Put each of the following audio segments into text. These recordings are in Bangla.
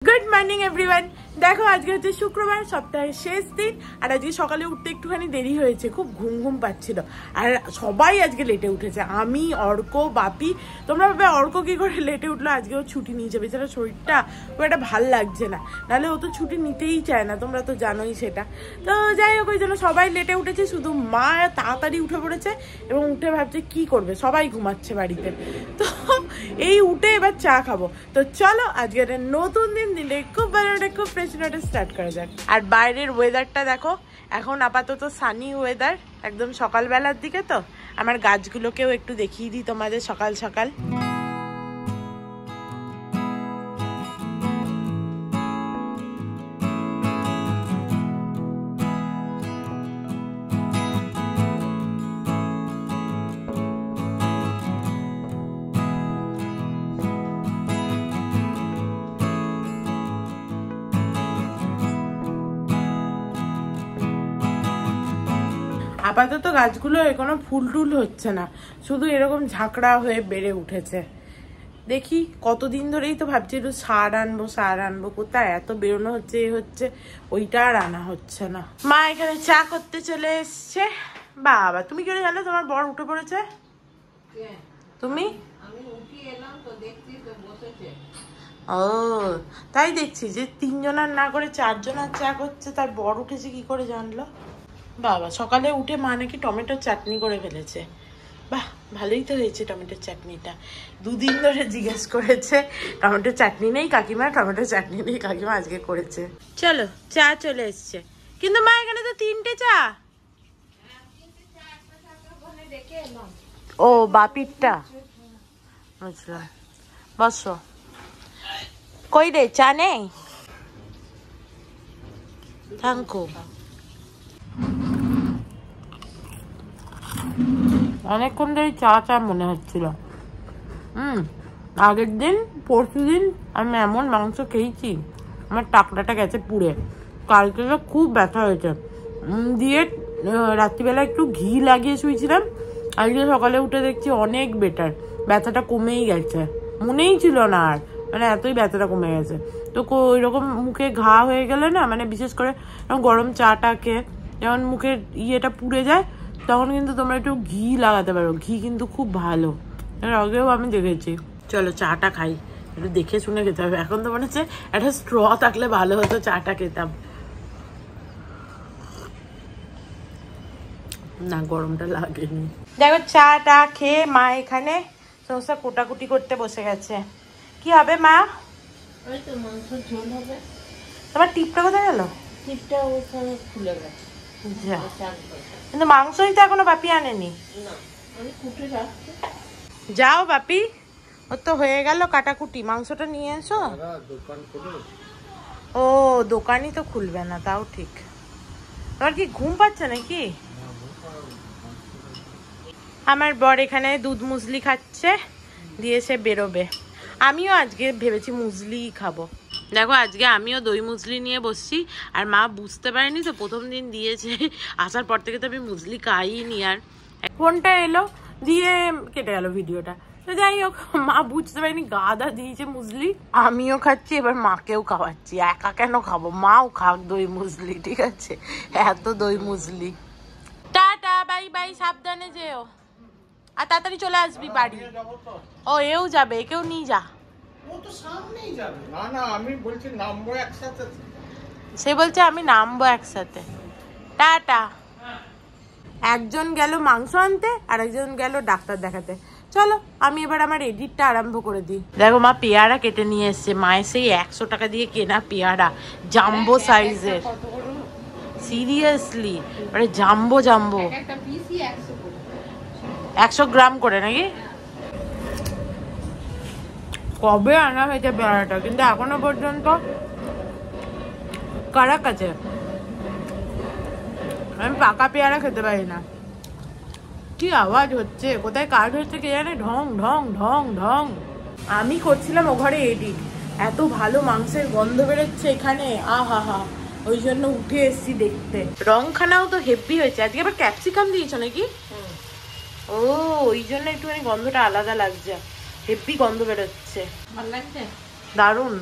Good morning everyone. देखो आज के হচ্ছে শুক্রবার, সপ্তাহের শেষ দিন। আর আজকে সকালে উঠতে একটুখানি দেরি হয়েছে, খুব ঘুম ঘুম পাচ্ছিল। আর সবাই আজকে লেটে উঠেছে, আমি, অর্ক, বাপি। তোমরা ভাবে অর্ক কি করে লেটে উঠলো? আজকে ও ছুটি নিয়েছে, বেচারা শরীরটা খুব একটা ভাল লাগছে না, নাহলে ও তো ছুটি নিতেই চায় না, তোমরা তো জানোই সেটা। তো যাই হোক, ওই জন্য সবাই লেটে উঠেছে, শুধু মা তাড়াতাড়ি উঠে পড়েছে এবং উঠে ভাবছে কি করবে, সবাই ঘুমাচ্ছে বাড়িতে। তো এই উঠে এবার চা খাবো। তো চলো আজকে একটা নতুন দিন দিলে খুব ভালো একটা খুব ফ্রেশ একটা স্টার্ট করা যাক। আর বাইরের ওয়েদারটা দেখো, এখন আপাতত সানি ওয়েদার, একদম সকালবেলার দিকে। তো আমার গাছগুলোকেও একটু দেখিয়ে দিই তোমাদের সকাল সকাল। আপাতত গাছগুলো কোনো ফুল টুল হচ্ছে না, শুধু এরকম ঝাঁকড়া হয়ে বেড়ে উঠেছে। দেখি কতদিন ধরেই তো ভাবছি একটু সার আনবো, কোথায় এত বেরোনো হচ্ছে, হচ্ছে ওইটা আর আনা হচ্ছে না। মা এখানে চা করতে চলে এসছে। বাবা, তুমি কি জানো তোমার বর উঠে পড়েছে? তুমি? ও তাই দেখছি যে 3 জনার না করে 4 জনার চা করছে, তার বর উঠেছে কি করে জানলো? বাবা, সকালে উঠে মা নাকি টমেটোর চাটনি করে ফেলেছে। বাহ, ভালোই তো হয়েছে টমেটোর চাটনিটা। 2 দিন ধরে জিজ্ঞেস করেছে টমেটোর চাটনি নেই কাকিমা, টমেটোর চাটনি নেই কাকিমা, আজকে করেছে। চলো চা চলে এসছে, কিন্তু মা এখানে তো 3টে চা। ও বাপিরটা, বুঝলাম। বসো। কই রে, চা নেই? Thank you. অনেকক্ষণ ধরে চা চা মনে হচ্ছিল। আগের দিন পরশু দিন আমি এমন মাংস খেয়েছি, আমার টাকলাটা গেছে পুড়ে। কালকে তো খুব ব্যথা হয়েছে, দিয়ে রাত্রিবেলা একটু ঘি লাগিয়ে শুয়েছিলাম। আজকে সকালে উঠে দেখছি অনেক বেটার, ব্যথাটা কমেই গেছে, মনেই ছিল না আর, মানে এতই ব্যথাটা কমে গেছে। তো ওই রকম মুখে ঘা হয়ে গেলে না, মানে বিশেষ করে গরম চাটা খেয়ে যেমন মুখের ইয়েটা পুড়ে যায়, তখন কিন্তু তোমরা একটু ঘি লাগাতে পারো, ঘি কিন্তু খুব ভালো, এর আগেও আমি দেখেছি। চলো চাটা খাই, একটু দেখে শুনে খেতে হবে। এখন তো মনে হচ্ছে একটা স্ট্র থাকলে ভালো হতো, চাটা খেতাম না, গরমটা লাগেনি। দেখো চাটা খেয়ে মা এখানে সমস্ত কোটাকুটি করতে বসে গেছে। কি হবে মা? ওই তো মাংস ঝোল হবে। তোমার টিপটা কোথায় গেল? টিপটা ওখানে খুলে গেছে। কিন্তু মাংসই তো এখনো বাপি আনেনি। যাও বাপি, ও তো হয়ে গেল কাটাকুটি, মাংসটা নিয়ে এসো। ও দোকানই তো খুলবে না, তাও ঠিক। তোমার কি ঘুম পাচ্ছে নাকি? আমার বর এখানে দুধ মুসলি খাচ্ছে, দিয়ে সে বেরোবে। আমিও আজকে ভেবেছি মুসলি খাবো। দেখো আজকে আমিও দই মুসলি নিয়ে বসছি, আর মা বুঝতে পারেনি তো, প্রথম দিন দিয়েছে, আসার পর থেকে তো আমি মুসলি খাইনি। আর ফোনটা এলো দিয়ে কেটে গেল ভিডিওটা। তো যাই হোক, মা বুঝতে পারেনি গাদা দিয়েছে মুসলি, আমিও খাচ্ছি, এবার মাকেও খাওয়াচ্ছি। একা কেন খাবো, মাও খাক দই মুসলি, ঠিক আছে? এত দই মুসলি। টাটা, বাই বাই, সাবধানে যেও, আর তাড়াতাড়ি চলে আসবি বাড়ি। ও এও যাবে, একেও নিয়ে যা। সে বলছে আমি নামবো একসাথে। টাটা। একজন গেল মাংস আনতে, আর একজন গেল ডাক্তার দেখাতে। চলো আমি এবার আমার এডিটটা আরম্ভ করে দিই। দেখো মা পেয়ারা কেটে নিয়ে এসছে, মায়ের সেই 100 টাকা দিয়ে কেনা পেয়ারা, জাম্বো সাইজের। সিরিয়াসলি, মানে জাম্বো 100 গ্রাম করে নাকি? কবে আনা হয়েছে পেয়ারাটা, কিন্তু এখনো পর্যন্ত কারাক আছে। আমি পাকা পেয়ারা খেতে পারি না। কি আওয়াজ হচ্ছে, কোথায় কাজ হচ্ছে কে জানে, ঢং ঢং ঢং ঢং। আমি করছিলাম ও ঘরে এডিট, এত ভালো মাংসের গন্ধ বেরোচ্ছে এখানে, আহা হা, ওই জন্য উঠে এসছি দেখতে। রংখানাও তো হেভি হয়েছে। আজকে আবার ক্যাপসিকাম দিয়েছো নাকি? ও ওই জন্য একটুখানি গন্ধটা আলাদা লাগছে, হেভি গন্ধ বেরোচ্ছে। ভালো লাগছে, দারুণ।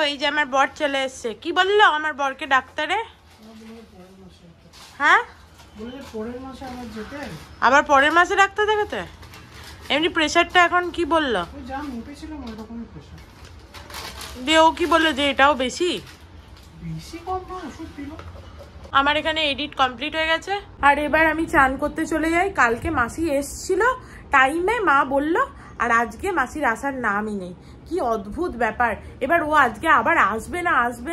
এই যে আমার বর চলে এসছে। কি বললো আমার বরকে ডাক্তারে? হ্যাঁ আবার পরের মাসে ডাক্তার দেখাতে? এমনি প্রেশারটা এখন কি বললো? দিয়ে ও কি বললো যে এটাও বেশি? আমার এখানে এডিট কমপ্লিট হয়ে গেছে আর এবার আমি চান করতে চলে যাই। কালকে মাসি এসছিল টাইমে, মা বলল, আর আজকে মাসির আসার নামই নেই। কি অদ্ভুত ব্যাপার। এবার ও আজকে আবার আসবে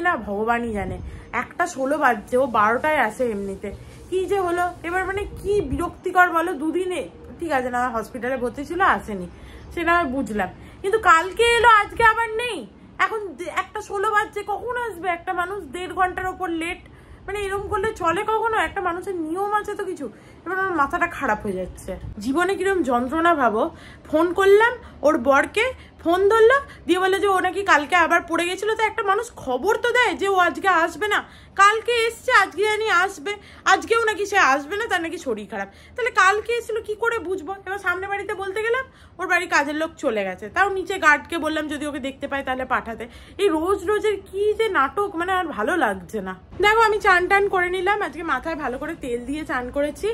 না ভগবানই জানে। 1:16 বাজছে, ও 12টায় আসে এমনিতে। কি যে হলো এবার, মানে কি বিরক্তিকর বলো। দুদিনে ঠিক আছে না, হসপিটালে ভর্তি ছিল আসেনি, সেটা আমি বুঝলাম, কিন্তু কালকে এলো আজকে আবার নেই। এখন 1:16 বাজছে, কখন আসবে একটা মানুষ? 1.5 ঘন্টার ওপর লেট। মানে এরকম করলে চলে কখনো? একটা মানুষের নিয়ম আছে তো কিছু। এবার আমার মাথাটা খারাপ হয়ে যাচ্ছে। জীবনে কিরকম যন্ত্রণা ভাবো। ফোন করলাম ওর বরকে, ফোন ধরলো, দিয়ে বলে যে ও নাকি কালকে আবার পড়ে গেছিল। তো একটা মানুষ খবর তো দেয় যে ও আজকে আসবে না। কালকে এসছে, আজকে জানি আসবে, আজকেও নাকি সে আসবে না, তার নাকি শরীর খারাপ। তাহলে কালকে এসেছিল কি করে বুঝবো? এবার সামনে বাড়িতে বলতে গেলাম, ওর বাড়ি কাজের লোক চলে গেছে। তাও নিচে গার্ডকে বললাম যদি ওকে দেখতে পাই তাহলে পাঠাতে। এই রোজ রোজের কি যে নাটক, মানে আর ভালো লাগছে না। দেখো আমি চান টান করে নিলাম, আজকে মাথায় ভালো করে তেল দিয়ে চান করেছি।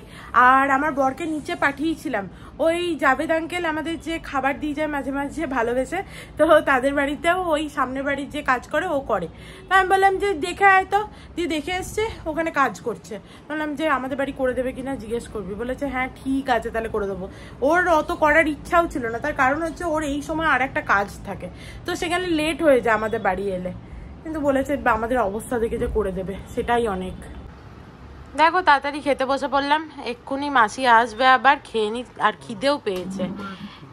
আর আমার বরকে নিচে পাঠিয়েছিলাম, ওই জাভেদ আঙ্কেল আমাদের যে খাবার দিয়ে যায় মাঝে মাঝে ভালোবেসে, তো তাদের বাড়িতেও ওই সামনের বাড়ির যে কাজ করে ও করে। তা আমি বললাম যে দেখে আয় তো, দিয়ে দেখে এসছে ওখানে কাজ করছে। বললাম যে আমাদের বাড়ি করে দেবে কিনা জিজ্ঞেস করবি। বলেছে হ্যাঁ ঠিক আছে তাহলে করে দেবো। ওর অত করার ইচ্ছাও ছিল না, তার কারণ হচ্ছে ওর এই সময় আর একটা কাজ থাকে, তো সেখানে লেট হয়ে যায় আমাদের বাড়ি এলে। কিন্তু বলেছে আমাদের অবস্থা দেখে যে করে দেবে, সেটাই অনেক। দেখো তাড়াতাড়ি খেতে বসে পড়লাম, এক্ষুনি মাসি আসবে আবার, খেয়ে নি। আর খিদেও পেয়েছে।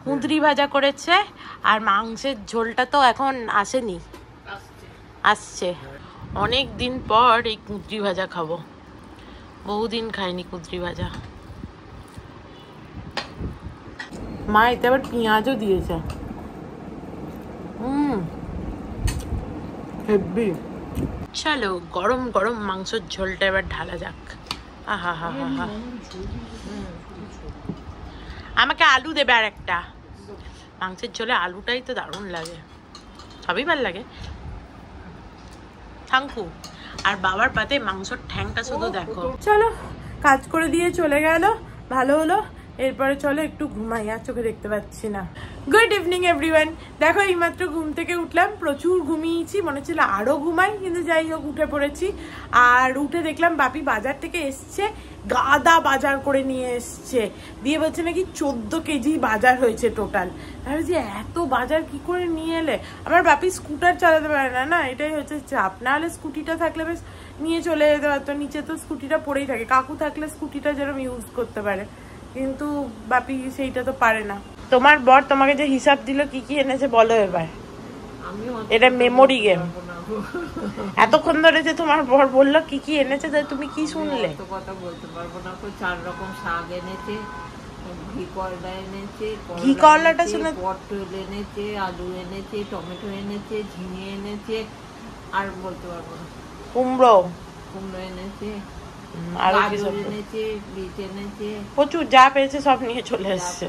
কুঁদরি ভাজা করেছে, আর মাংসের ঝোলটা তো এখন আসেনি, আসছে। অনেক দিন পর এই কুঁদরি ভাজা খাবো, বহুদিন খাইনি কুঁদরি ভাজা। মা এতে আবার পেঁয়াজও দিয়েছে। হেব্বি। চলো গরম গরম মাংসের ঝোলটা এবার ঢালা যাক। আহা হা হা হা। আমাকে আলু দেবে আর একটা। মাংসের ঝোলে আলুটাই তো দারুণ লাগে, সবই ভালো লাগে। থ্যাংকু। আর বাবার পাতে মাংসর ঠ্যাংটা শুধু দেখো। চলো কাজ করে দিয়ে চলে গেল, ভালো হলো। এরপরে চলো একটু ঘুমাই, আর চোখে দেখতে পাচ্ছি না। Good evening everyone. দেখো এইমাত্র ঘুম থেকে উঠলাম, প্রচুর ঘুমিয়েছি, মনে ছিল আরো ঘুমাই, কিন্তু যাই হোক উঠে পড়েছি। আর উঠে দেখলাম বাপি বাজার থেকে এসছে, গাদা বাজার করে নিয়ে এসছে, দিয়ে বলছে নাকি 14 কেজি বাজার হয়েছে টোটাল। আর যে এত বাজার কি করে নিয়ে এলে? আমার বাপি স্কুটার চালাতে পারে না, না এটাই হচ্ছে চাপ। না হলে স্কুটিটা থাকলে বেশ নিয়ে চলে যেতে পারতো, নিচে তো স্কুটিটা পড়েই থাকে। কাকু থাকলে স্কুটিটা যেরকম ইউজ করতে পারে, কিন্তু বাপি সেইটা তো পারে না। তোমার বর তোমাকে যে হিসাব দিল কি কি এনেছে বলো এবার। এটা মেমোরি গেম। এতক্ষণ ধরে যে তোমার বর বললো কি কি এনেছে, তুমি কি শুনলে? কথা বলতে পারবো না। 4 রকম শাক এনেছে, ঘি করলা এনেছে, ঘি করলাটা শুনে, পটল এনেছে, আলু এনেছে, টমেটো এনেছে, ঝিঙে এনেছে, আর বলতে পারবো না। কুমড়ো এনেছে, প্রচুর যা পেয়েছে সব নিয়ে চলে এসছে।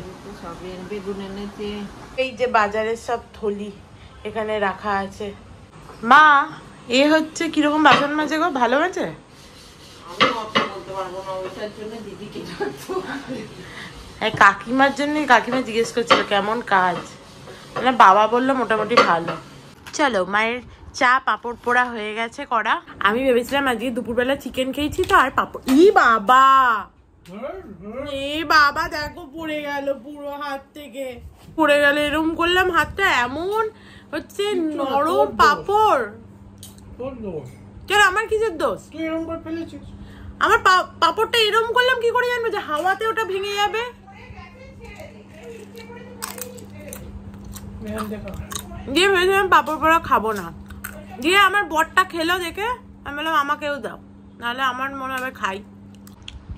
বেগুন এনেছে। এই যে বাজারের সব থলি এখানে রাখা আছে। মা এ হচ্ছে কিরকম বাসন মাজে গো? ভালো মাজে? কাকিমার জন্য, কাকিমা জিজ্ঞেস করছিল কেমন কাজ, মানে বাবা বললো মোটামুটি ভালো। চলো মায়ের চা পাঁপড় পোড়া হয়ে গেছে করা। আমি ভেবেছিলাম আজকে দুপুরবেলা চিকেন খেয়েছি তো, আর পাঁপড়। বাবা দেখো পড়ে গেল, পুরো হাত থেকে পড়ে গেল। এরকম করলাম হাতটা, এমন হচ্ছে নরম পাঁপড়। কেন আমার কিসের দোষ? আমার পাঁপড়টা এরকম করলাম কি করে জানবো যে হাওয়াতে ওটা ভেঙে যাবে? দিয়ে ভেবেছিলাম পাঁপড় পোড়া খাবো না, দিয়ে আমার বরটা খেলো দেখে আমি বললাম আমাকেও দাও, নাহলে আমার মনে হবে খাই।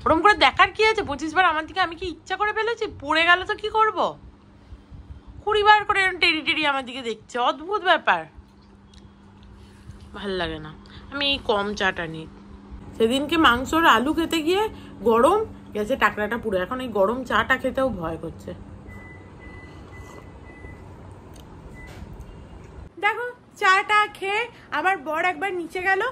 ওরকম করে দেখার কি আছে? 25 বার আমার দিকে আমি কি ইচ্ছা করে ফেলেছি? পড়ে গেল তো কি করবো? 20 বার করে টেরি টেরি আমার দিকে দেখছে, অদ্ভুত ব্যাপার, ভাল লাগে না। আমি এই কম চাটা নিই। সেদিনকে মাংসর আলু খেতে গিয়ে গরম গেছে, টাকরাটা পুরো, এখন এই গরম চাটা খেতেও ভয় করছে। দেখো চা চাটা খেয়ে আমার বর একবার নিচে গেল,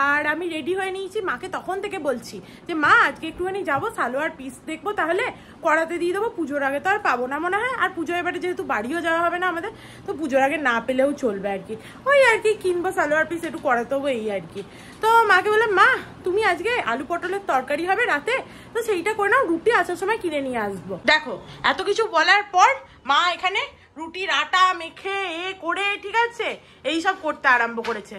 আর আমি রেডি হয়ে নিয়েছি। মাকে তখন থেকে বলছি যে মা আজকে একটুখানি যাবো, সালোয়ার পিস দেখবো, তাহলে করাতে দিয়ে দেবো, পুজোর আগে তো আর পাবো না মনে হয়। আর পুজোর এবারে যেহেতু বাড়িও যাওয়া হবে না আমাদের, তো পুজোর আগে না পেলেও চলবে আর কি। ওই আর কি কিনবো সালোয়ার পিস, একটু করাতে হবো এই আর কি। তো মাকে বললাম মা তুমি আজকে আলু পটলের তরকারি হবে রাতে, তো সেইটা করে নাও, রুটি আসার সময় কিনে নিয়ে আসবো। দেখো এত কিছু বলার পর মা এখানে রুটির আটা মেখে করে ঠিক আছে এইসব করতে আরম্ভ করেছে।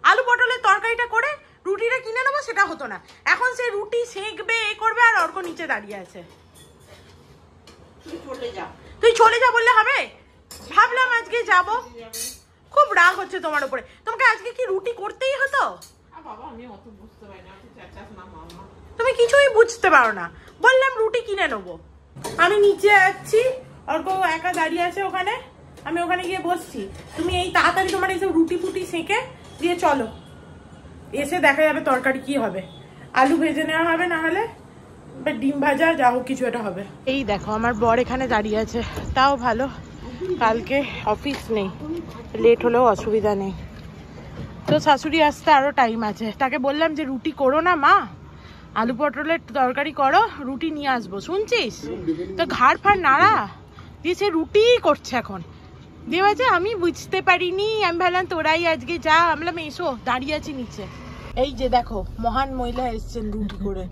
আলু পটলের তরকারিটা করে রুটিটা কিনে নেবো সেটা হতো না, এখন সে রুটি সেঁকবে করবে, আর অর্ক নিচে দাঁড়িয়ে আছে। তুই চলে যা বললে হবে? ভাবলাম আজকে যাব, খুব রাগ হচ্ছে তোমার উপরে। তোমাকে আজকে কি রুটি করতেই হতো? তুমি কিছুই বুঝতে পারো না, বললাম রুটি কিনে নেবো। আমি নিচে যাচ্ছি, অর্ক একা দাঁড়িয়ে আছে ওখানে, আমি ওখানে গিয়ে বসছি। তুমি এই তাড়াতাড়ি তোমার এইসব রুটি ফুটি সেঁকে দিয়ে চলো, এসে দেখা যাবে তরকারি কি হবে। আলু ভেজে নেওয়া হবে, না হলে ডিম ভাজা যা হোক কিছু একটা হবে। এই দেখো আমার বর এখানে দাঁড়িয়ে আছে, তাও ভালো কালকে অফিস নেই, লেট হলেও অসুবিধা নেই। তো শাশুড়ি আসতে আরো টাইম আছে, তাকে বললাম যে রুটি করো না মা, আলু পটলের তরকারি করো, রুটি নিয়ে আসবো, শুনছিস? তো ঘাড় ফাড় নাড়া দিয়ে সে রুটিই করছে এখন। দিয়ে বলছে আমি বুঝতে পারিনি, আমি ভাবলাম তোরাই আজকে যা, আমি বললাম এসো, দাঁড়িয়ে আছি নিচে। এই যে দেখো মহান মহিলা এসছেন রুটি করে।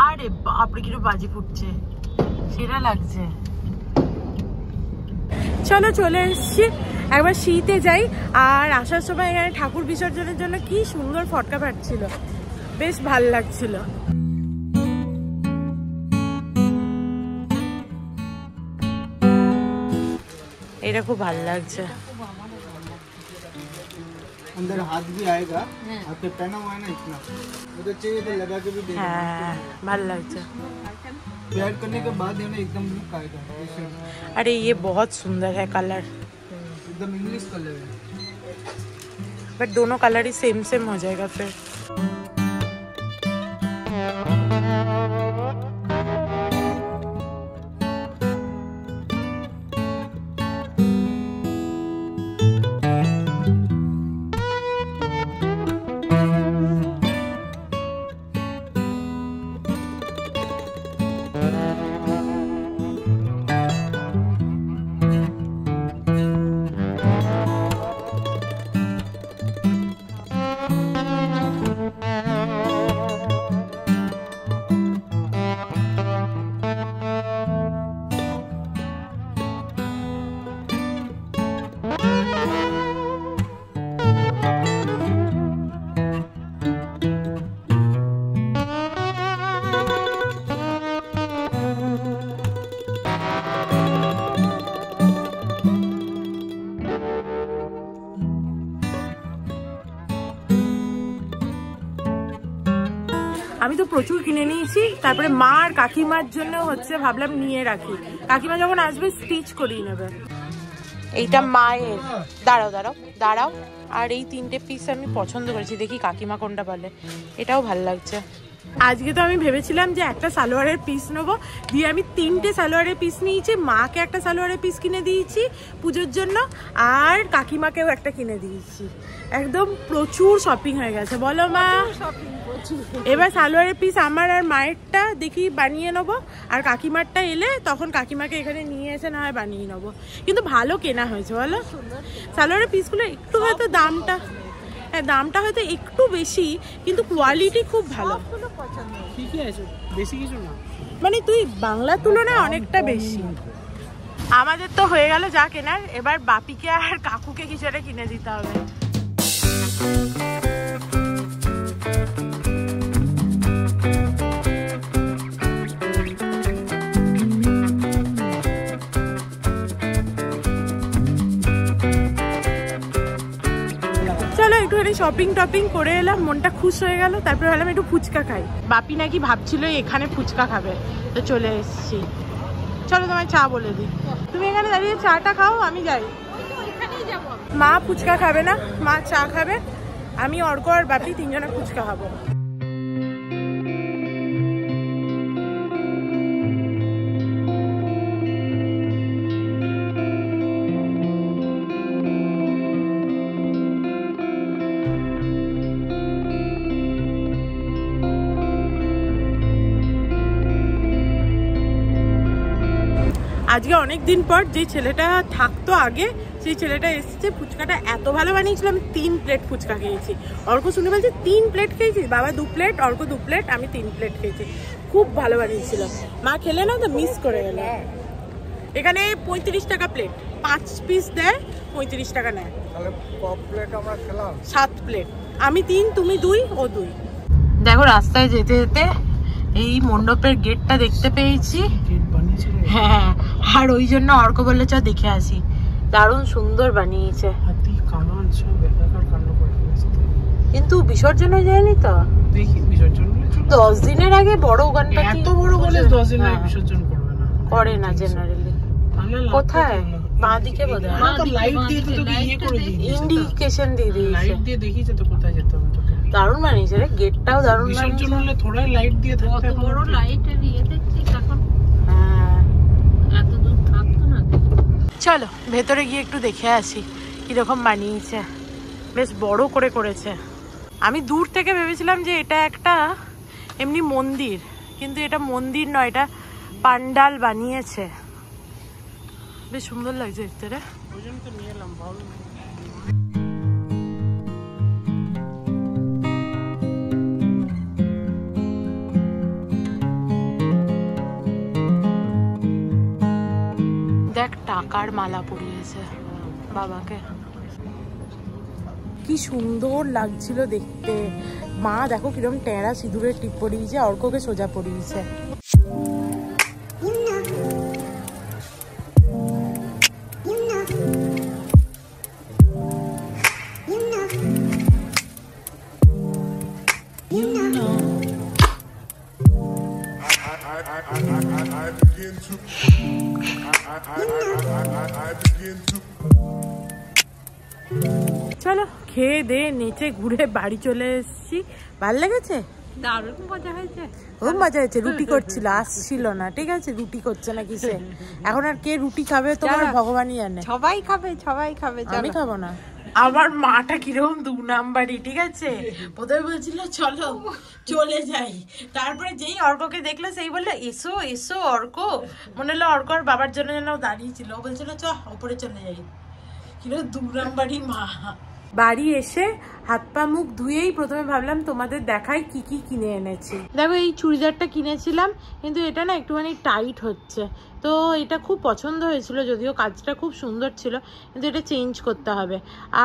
আরে বাপরে কিরকম বাজি ফুটছে, সেরা লাগছে। চলো চলে এসছি, একবার শীতে যাই। আর আসার সময় এখানে ঠাকুর বিসর্জনের জন্য কি সুন্দর ফটকা ফাটছিল, বেশ ভাল লাগছিল। এটা খুব ভাল লাগছে। अंदर हाथ भी आएगा, आपके पहना हुआ है ना इतना, उधर चाहिए तो लगा के भी दे देना। हाँ ভাল লাগছে। पेयर करने के बाद ये ना एकदम लुक आएगा। अरे ये बहुत सुंदर है कलर, एकदम इंग्लिश कलर है, बट दोनों कलर ही सेम सेम हो जाएगा फिर। আমি তো প্রচুর কিনে নিয়েছি, তারপরে মা আর কাকিমার জন্য হচ্ছে ভাবলাম নিয়ে রাখি, কাকিমা যখন আসবে স্টিচ করিয়ে নেবে। এইটা মায়ের, দাঁড়াও দাঁড়াও দাঁড়াও, আর এই তিনটে পিস আমি পছন্দ করেছি, দেখি কাকিমা কোনটা বলে। এটাও ভাল লাগছে। আজকে তো আমি ভেবেছিলাম যে একটা সালোয়ারের পিস নেবো, দিয়ে আমি তিনটে সালোয়ারের পিস নিয়েছি, মাকে একটা সালোয়ারের পিস কিনে দিয়েছি পুজোর জন্য, আর কাকিমাকেও একটা কিনে দিয়েছি। একদম প্রচুর শপিং হয়ে গেছে, বলো মা? এবার সালোয়ারের পিস আমার আর মায়েরটা দেখি বানিয়ে নেবো, আর কাকিমারটা এলে তখন কাকিমাকে এখানে নিয়ে এসে না হয় বানিয়ে নেবো। কিন্তু ভালো কেনা হয়েছে বলো, সালোয়ারের পিসগুলো একটু হয়তো দামটা, হ্যাঁ দামটা হয়তো একটু বেশি, কিন্তু কোয়ালিটি খুব ভালো। ঠিকই আছে, বেশি কিছু না, মানে তুই বাংলার তুলনায় অনেকটা বেশি। আমাদের তো হয়ে গেল যা কেনার, এবার বাপিকে আর কাকুকে কিছু একটা কিনে দিতে হবে। একটুখানি শপিং টপিং করে এলাম, মনটা খুশ হয়ে গেল। তারপরে ভাবলাম একটু ফুচকা খাই, বাপি নাকি ভাবছিল এখানে ফুচকা খাবে, তো চলে এসেছি। চলো তোমায় চা বলে দিই, তুমি এখানে দাঁড়িয়ে চাটা খাও, আমি যাই। মা ফুচকা খাবে না, মা চা খাবে, আমি অর্ক আর বাপি তিনজনে ফুচকা খাবো। আজকে অনেক দিন পর যে ছেলেটা থাকতো আগে, সেই ছেলেটা এসেছে। ফুচকাটা এত ভালো বানিয়েছিল, আমি 3 প্লেট ফুচকা খেয়েছি। অর্ক শুনে বলছে 3 প্লেট খেয়েছি, বাবা 2 প্লেট, অর্ক 2 প্লেট, আমি 3 প্লেট খেয়েছি। খুব ভালো বানিয়েছিল। মা খেলে না তো মিস করে গেল। এখানে 35 টাকা প্লেট, 5 পিস দেয়, 35 টাকা নেয়। 7 প্লেট, আমি 3, তুমি 2, ও 2। দেখো রাস্তায় যেতে যেতে এই মণ্ডপের গেটটা দেখতে পেয়েছি। হ্যাঁ, আর ওই জন্য অর্ক বললে চ দেখে আসি। দারুণ সুন্দর বানিয়েছে, কিন্তু বিসর্জন হয়ে যায়নি তো। দেখি বিসর্জন 10 দিনের আগে বড় গানটা এত বড় বলে 10 দিন আগে বিসর্জন করবে না, করে না জেনারেলি। কোথায়? বাঁ দিকে বোধহয় লাইট দিয়ে তো ইয়ে করে দিই, ইন্ডিকেশন দিয়ে দিয়েছে। লাইট দিয়ে দেখিয়েছে তো কোথায় যেতে হবে তোকে। দারুণ বানিয়েছে রে, গেটটাও দারুণ বানিয়েছে। বিসর্জন হলে থোড়াই লাইট দিয়ে থাকতে, বড় লাইটের ইয়ে দেখছি এখন। হ্যাঁ, এত দূর থাকতো না। চলো ভেতরে গিয়ে একটু দেখে আসি কিরকম বানিয়েছে। বেশ বড় করে করেছে। আমি দূর থেকে ভেবেছিলাম যে এটা একটা এমনি মন্দির, কিন্তু এটা মন্দির নয়, এটা পান্ডাল বানিয়েছে। বেশ সুন্দর লাগছে ভিতরে। ওই জন্য তো নিয়ে এলাম, ভালো। দেখ টাকার মালা পরিয়েছে বাবাকে, কি সুন্দর লাগছিল দেখতে। মা দেখো কিরকম টেরা সিঁদুরের টিপ পরিয়েছে, অর্ককে সোজা পরিয়েছে। চলো খেয়ে দে নেচে ঘুরে বাড়ি চলে এসেছি। ভাল লেগেছে? দারুণ মজা হয়েছে, খুব মজা হয়েছে। রুটি করছিল, আসছিল না, ঠিক আছে, রুটি করছে না কিসে। এখন আর কে রুটি খাবে তোমার ভগবানই জানে। সবাই খাবে, সবাই খাবে, আমি খাবো না। আমার মাটা কিরকম 2 নাম্বারই, ঠিক আছে। প্রথমে বলছিল চলো চলে যাই, তারপরে যেই অর্ককে দেখলো সেই বললো এসো এসো অর্ক। মনে হলো অর্ক আর বাবার জন্য যেন দাঁড়িয়েছিল। ও বলছিল চ ওপরে চলে যাই, কিরকম 2 নাম্বারই মা। বাড়ি এসে হাত পা মুখ ধুয়েই প্রথমে ভাবলাম তোমাদের দেখাই কি কি কিনে এনেছি। দেখো এই চুড়িদারটা কিনেছিলাম, কিন্তু এটা না একটুখানি টাইট হচ্ছে, তো এটা খুব পছন্দ হয়েছিল, যদিও কাজটা খুব সুন্দর ছিল, কিন্তু এটা চেঞ্জ করতে হবে।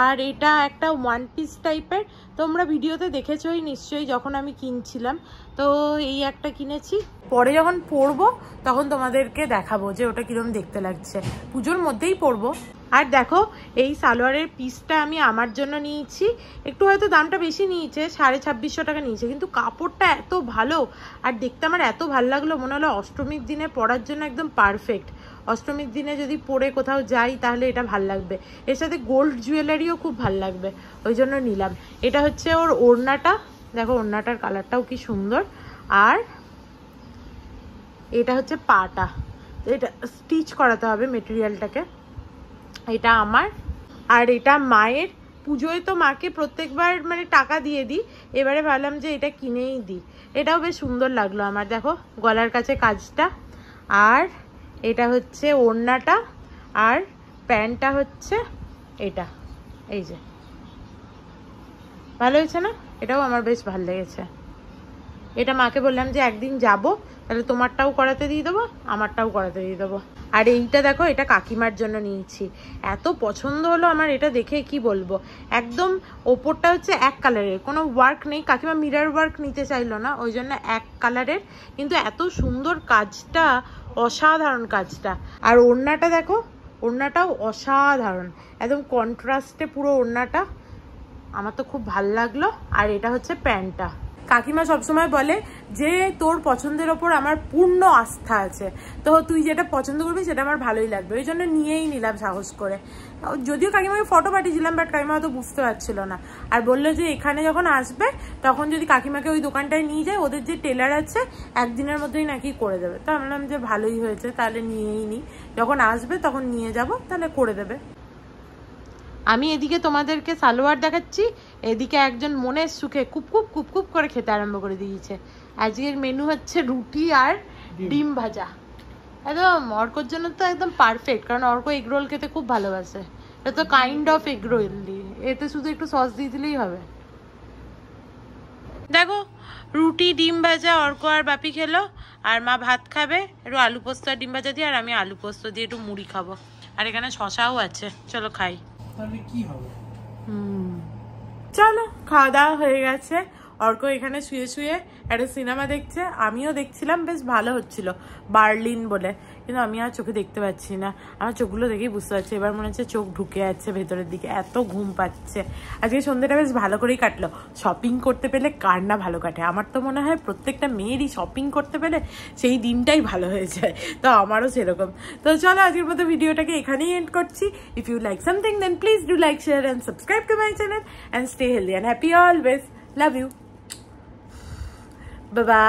আর এটা একটা 1 পিস টাইপের, তোমরা ভিডিওতে দেখেছোই নিশ্চয়ই যখন আমি কিনছিলাম। তো এই একটা কিনেছি, পরে যখন পরবো তখন তোমাদেরকে দেখাবো যে ওটা কিরকম দেখতে লাগছে। পুজোর মধ্যেই পরবো। আর দেখো এই সালোয়ারের পিসটা আমি আমার জন্য নিয়েছি, একটু হয়তো দামটা বেশি নিয়েছে, 2650 টাকা নিয়েছে, কিন্তু কাপড়টা এত ভালো আর দেখতে আমার এত ভালো লাগলো, মনে হলো অষ্টমীর দিনে পরার জন্য একদম পারফেক্ট। অষ্টমীর দিনে যদি পরে কোথাও যাই তাহলে এটা ভাল লাগবে, এর সাথে গোল্ড জুয়েলারিও খুব ভাল লাগবে, ওই জন্য নিলাম। এটা হচ্ছে ওর ওড়নাটা, দেখো ওড়নাটার কালারটাও কি সুন্দর। আর এটা হচ্ছে পাটা, এটা স্টিচ করাতে হবে মেটেরিয়ালটাকে। এটা আমার, আর এটা মায়ের। পুজোয় তো মাকে প্রত্যেকবার মানে টাকা দিয়ে দিই, এবারে ভাবলাম যে এটা কিনেই দিই। এটাও বেশ সুন্দর লাগলো আমার, দেখো গলার কাছে কাজটা। আর এটা হচ্ছে ওড়নাটা, আর প্যান্টটা হচ্ছে এটা, এই যে ভালো হয়েছে না? এটাও আমার বেশ ভালো লেগেছে। এটা মাকে বললাম যে একদিন যাব, তাহলে তোমারটাও করাতে দিয়ে দেবো, আমারটাও করাতে দিয়ে দেবো। আর এইটা দেখো, এটা কাকিমার জন্য নিয়েছি, এত পছন্দ হলো আমার এটা দেখে কি বলবো। একদম ওপরটা হচ্ছে এক কালারের, কোনো ওয়ার্ক নেই, কাকিমা মিরর ওয়ার্ক নিতে চাইলো না, ওই জন্য এক কালারের, কিন্তু এত সুন্দর কাজটা, অসাধারণ কাজটা। আর ওড়নাটা দেখো, ওড়নাটাও অসাধারণ, একদম কন্ট্রাস্টে পুরো ওড়নাটা, আমার তো খুব ভাল লাগলো। আর এটা হচ্ছে প্যান্টটা, কাকিমা সবসময় বলে যে তোর পছন্দের ওপর আমার পূর্ণ আস্থা আছে, তো তুই যেটা পছন্দ করবি সেটা আমার ভালোই লাগবে, ওই জন্য নিয়েই নিলাম সাহস করে। যদিও কাকিমাকে ফটো পাঠিয়েছিলাম, বাট কাকিমা হয়তো বুঝতে পারছিল না, আর বললো যে এখানে যখন আসবে তখন যদি কাকিমাকে ওই দোকানটায় নিয়ে যায়, ওদের যে টেলার আছে একদিনের মধ্যেই নাকি করে দেবে। তো বললাম যে ভালোই হয়েছে, তাহলে নিয়েই নিই, যখন আসবে তখন নিয়ে যাব, তাহলে করে দেবে। আমি এদিকে তোমাদেরকে সালোয়ার দেখাচ্ছি, এদিকে একজন মনের সুখে কুপকুপ কুপকুপ করে খেতে আরম্ভ করে দিয়েছে। আজকের মেনু হচ্ছে রুটি আর ডিম ভাজা। একদম অর্কর জন্য তো একদম পারফেক্ট, কারণ অর্ক এগ রোল খেতে খুব ভালোবাসে। এটা তো কাইন্ড অফ এগ রোল, এতে শুধু একটু সস দিয়ে দিলেই হবে। দেখো রুটি ডিম ভাজা অর্ক আর বাপি খেলো, আর মা ভাত খাবে একটু আলু পোস্ত আর ডিম ভাজা দিয়ে, আর আমি আলু পোস্ত দিয়ে একটু মুড়ি খাবো। আর এখানে শশাও আছে, চলো খাই। কি হবে? চলো খাওয়া দাওয়া হয়ে গেছে। অর্ক এখানে শুয়ে শুয়ে একটা সিনেমা দেখছে, আমিও দেখছিলাম, বেশ ভালো হচ্ছিল, বার্লিন বলে, কিন্তু আমি আর চোখে দেখতে পাচ্ছি না। আমার চোখগুলো দেখেই বুঝতে পারছি এবার মনে হচ্ছে চোখ ঢুকে যাচ্ছে ভেতরের দিকে, এত ঘুম পাচ্ছে। আজকে সন্ধ্যেটা বেশ ভালো করেই কাটলো। শপিং করতে পেলে কার না ভালো কাটে, আমার তো মনে হয় প্রত্যেকটা মেয়েরই শপিং করতে পেলে সেই দিনটাই ভালো হয়ে যায়, তো আমারও সেরকম। তো চলো আজকের মতো ভিডিওটাকে এখানেই এন্ড করছি। If you like something then please do like, share and subscribe to my channel and stay healthy and happy always. Love you. Bye-bye.